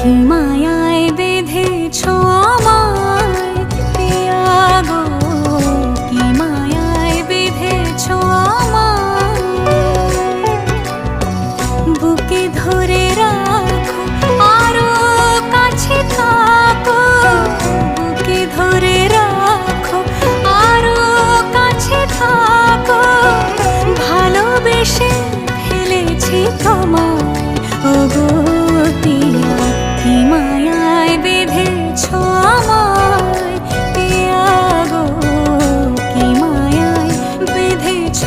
কি মায়ায় বেঁধেছ আমায় পিয়া গো, কি মায়ায় বেঁধেছ আমায়। বুকে ধরে রাখো আরো কাছে থাকো, বুকে ধরে রাখো আরো কাছে থাকো। ভালোবেসে ফেলেছি তোমায় ওগো পিয়া, কি মায়ায় বেঁধেছ আমায় পিয়া গো, কি মায়ায় বেঁধেছ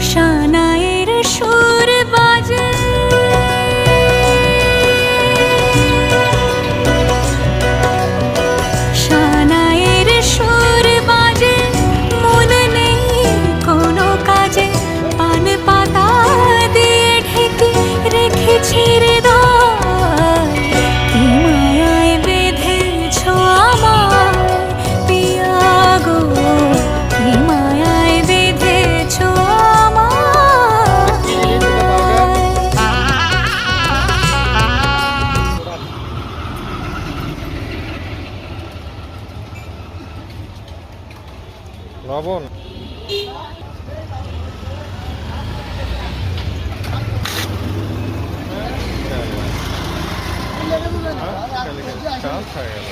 শানায়ের সুর বাজে, শানায়ের সুর বাজে, মনে নেই কোনো কাজে। পান পাতা দিয়ে ঢেকে রেখেছি হৃদয়, কি মায়ায় বেঁধেছ আমায় পিয়া গো, কি মায়ায় বেঁধেছ লবণ চান্স হয়ে গেল।